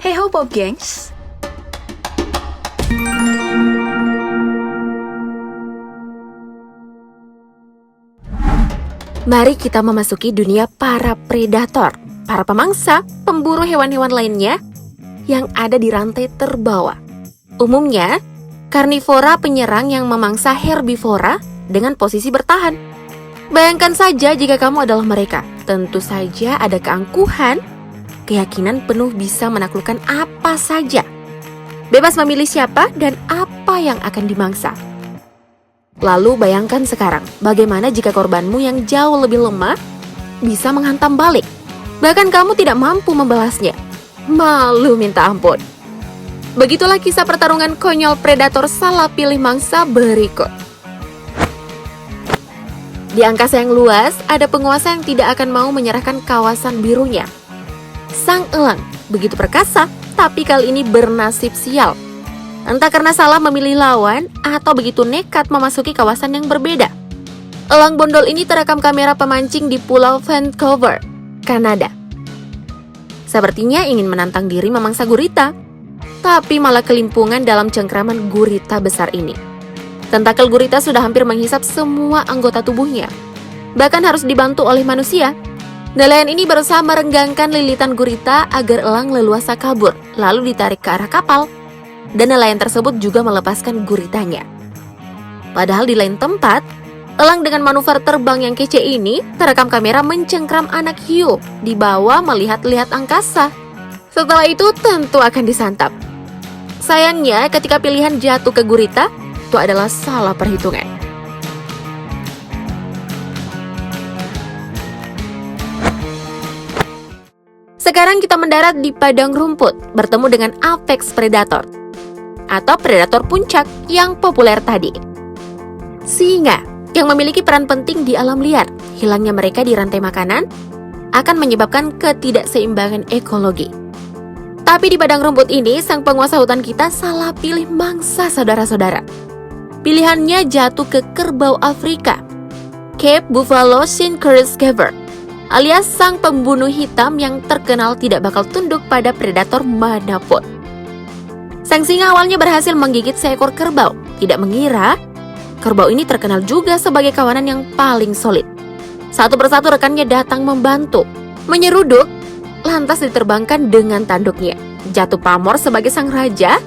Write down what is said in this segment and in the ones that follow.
Hey ho Bob gengs. Mari kita memasuki dunia para predator, para pemangsa, pemburu hewan-hewan lainnya yang ada di rantai terbawah. Umumnya, karnivora penyerang yang memangsa herbivora dengan posisi bertahan. Bayangkan saja jika kamu adalah mereka. Tentu saja ada keangkuhan, keyakinan penuh bisa menaklukkan apa saja. Bebas memilih siapa dan apa yang akan dimangsa. Lalu bayangkan sekarang, bagaimana jika korbanmu yang jauh lebih lemah bisa menghantam balik. Bahkan kamu tidak mampu membalasnya. Malu minta ampun. Begitulah kisah pertarungan konyol predator salah pilih mangsa berikut. Di angkasa yang luas, ada penguasa yang tidak akan mau menyerahkan kawasan birunya. Sang elang begitu perkasa, tapi kali ini bernasib sial. Entah karena salah memilih lawan atau begitu nekat memasuki kawasan yang berbeda. Elang bondol ini terekam kamera pemancing di Pulau Vancouver, Kanada. Sepertinya ingin menantang diri memangsa gurita, tapi malah kelimpungan dalam cengkraman gurita besar ini. Tentakel gurita sudah hampir menghisap semua anggota tubuhnya, bahkan harus dibantu oleh manusia. Nelayan ini berusaha merenggangkan lilitan gurita agar elang leluasa kabur, lalu ditarik ke arah kapal. Dan nelayan tersebut juga melepaskan guritanya. Padahal di lain tempat, elang dengan manuver terbang yang kece ini terekam kamera mencengkram anak hiu di bawah melihat-lihat angkasa. Setelah itu tentu akan disantap. Sayangnya ketika pilihan jatuh ke gurita, itu adalah salah perhitungan. Sekarang kita mendarat di padang rumput bertemu dengan apex predator atau predator puncak yang populer tadi. Singa yang memiliki peran penting di alam liar. Hilangnya mereka di rantai makanan akan menyebabkan ketidakseimbangan ekologi. Tapi di padang rumput ini, sang penguasa hutan kita salah pilih mangsa saudara-saudara. Pilihannya jatuh ke kerbau Afrika, Cape Buffalo Shinkerskever, alias sang pembunuh hitam yang terkenal tidak bakal tunduk pada predator manapun. Sang singa awalnya berhasil menggigit seekor kerbau. Tidak mengira, kerbau ini terkenal juga sebagai kawanan yang paling solid. Satu persatu rekannya datang membantu, menyeruduk, lantas diterbangkan dengan tanduknya. Jatuh pamor sebagai sang raja,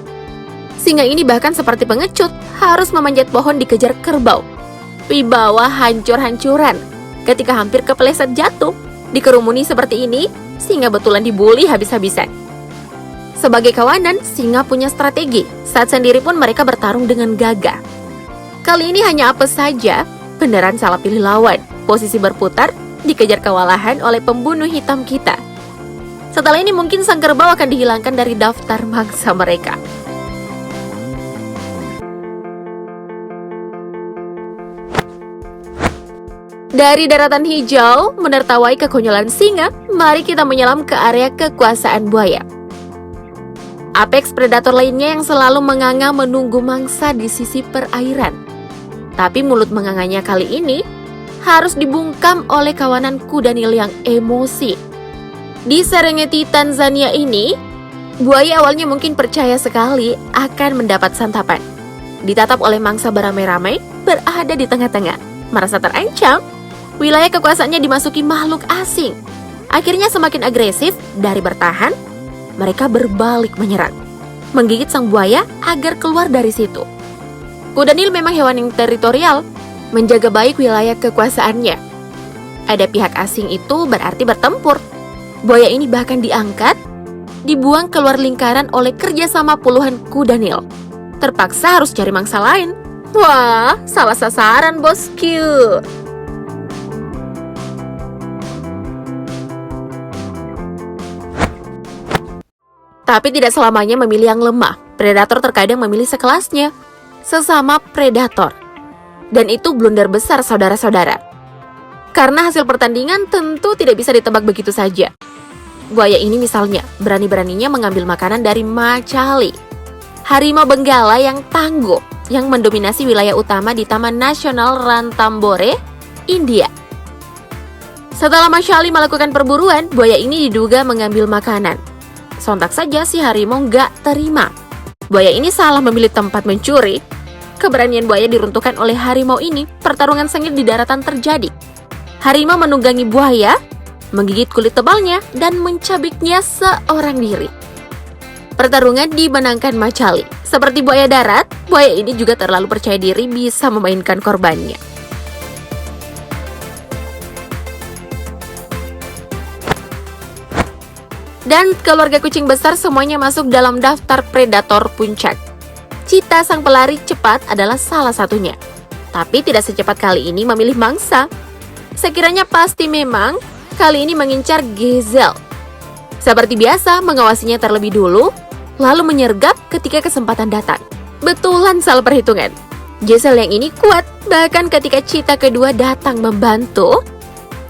singa ini bahkan seperti pengecut, harus memanjat pohon dikejar kerbau. Wibawa hancur-hancuran. Ketika hampir kepleset jatuh, dikerumuni seperti ini, singa betulan dibully habis-habisan. Sebagai kawanan, singa punya strategi. Saat sendiri pun mereka bertarung dengan gagah. Kali ini hanya apes saja, beneran salah pilih lawan. Posisi berputar, dikejar kewalahan oleh pembunuh hitam kita. Setelah ini mungkin sang kerbau akan dihilangkan dari daftar mangsa mereka. Dari daratan hijau, menertawai kekonyolan singa, mari kita menyelam ke area kekuasaan buaya. Apex predator lainnya yang selalu menganga menunggu mangsa di sisi perairan. Tapi mulut menganganya kali ini harus dibungkam oleh kawanan kuda nil yang emosi. Di Serengeti, Tanzania ini, buaya awalnya mungkin percaya sekali akan mendapat santapan. Ditatap oleh mangsa beramai-ramai, berada di tengah-tengah. Merasa terancam, wilayah kekuasaannya dimasuki makhluk asing. Akhirnya semakin agresif, dari bertahan, mereka berbalik menyerang, menggigit sang buaya agar keluar dari situ. Kuda nil memang hewan yang teritorial, menjaga baik wilayah kekuasaannya. Ada pihak asing itu berarti bertempur. Buaya ini bahkan diangkat, dibuang keluar lingkaran oleh kerjasama puluhan kuda nil. Terpaksa harus cari mangsa lain. Wah, salah sasaran bosku. Tapi tidak selamanya memilih yang lemah. Predator terkadang memilih sekelasnya, sesama predator. Dan itu blunder besar saudara-saudara. Karena hasil pertandingan tentu tidak bisa ditebak begitu saja. Buaya ini misalnya, berani-beraninya mengambil makanan dari macali, harimau benggala yang tangguh, yang mendominasi wilayah utama di Taman Nasional Ranthambore, India. Setelah macali melakukan perburuan, buaya ini diduga mengambil makanan. Sontak saja si harimau nggak terima. Buaya ini salah memilih tempat mencuri. Keberanian buaya diruntuhkan oleh harimau ini. Pertarungan sengit di daratan terjadi. Harimau menunggangi buaya, menggigit kulit tebalnya, dan mencabiknya seorang diri. Pertarungan dimenangkan Macali. Seperti buaya darat, buaya ini juga terlalu percaya diri bisa memainkan korbannya. Dan keluarga kucing besar semuanya masuk dalam daftar predator puncak. Cheetah sang pelari cepat adalah salah satunya. Tapi tidak secepat kali ini memilih mangsa. Sekiranya pasti memang kali ini mengincar gazelle. Seperti biasa mengawasinya terlebih dulu, lalu menyergap ketika kesempatan datang. Betulan salah perhitungan. Gazelle yang ini kuat, bahkan ketika cheetah kedua datang membantu,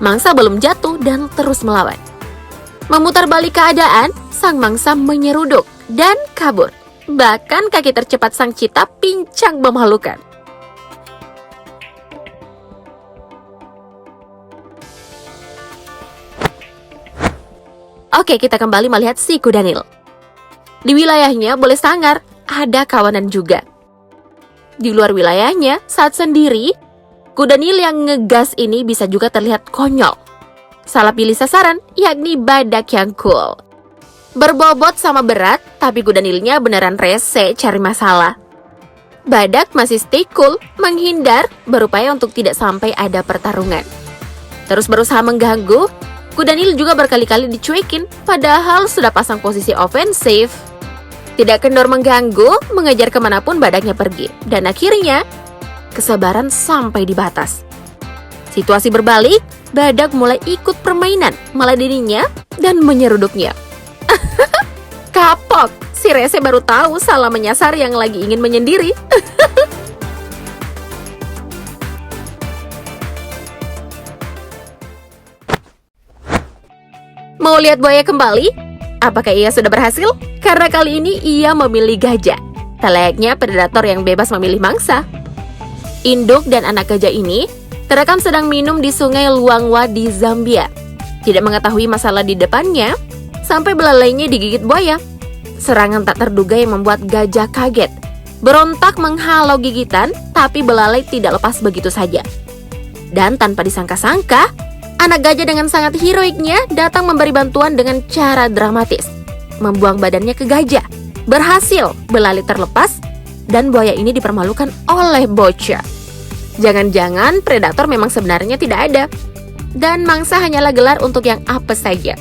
mangsa belum jatuh dan terus melawan. Memutar balik keadaan, sang mangsa menyeruduk dan kabur. Bahkan kaki tercepat sang cheetah pincang memalukan. Oke, kita kembali melihat si kuda Nil. Di wilayahnya boleh sangar, ada kawanan juga. Di luar wilayahnya, saat sendiri, kuda Nil yang ngegas ini bisa juga terlihat konyol. Salah pilih sasaran, yakni badak yang cool. Berbobot sama berat, tapi kuda Nilnya beneran rese cari masalah. Badak masih stay cool, menghindar, berupaya untuk tidak sampai ada pertarungan. Terus berusaha mengganggu, kuda Nil juga berkali-kali dicuekin, padahal sudah pasang posisi ofensif. Tidak kendor mengganggu, mengejar kemanapun badaknya pergi. Dan akhirnya, kesabaran sampai di batas. Situasi berbalik, badak mulai ikut permainan, meladeninya dan menyeruduknya. Kapok, si rese baru tahu salah menyasar yang lagi ingin menyendiri. Mau lihat buaya kembali? Apakah ia sudah berhasil? Karena kali ini ia memilih gajah. Tak layaknya predator yang bebas memilih mangsa. Induk dan anak gajah ini terekam sedang minum di sungai Luangwa di Zambia. Tidak mengetahui masalah di depannya, sampai belalainya digigit buaya. Serangan tak terduga yang membuat gajah kaget. Berontak menghalau gigitan, tapi belalai tidak lepas begitu saja. Dan tanpa disangka-sangka, anak gajah dengan sangat heroiknya datang memberi bantuan dengan cara dramatis. Membuang badannya ke gajah. Berhasil, belalai terlepas, dan buaya ini dipermalukan oleh bocah. Jangan-jangan predator memang sebenarnya tidak ada. Dan mangsa hanyalah gelar untuk yang apes saja.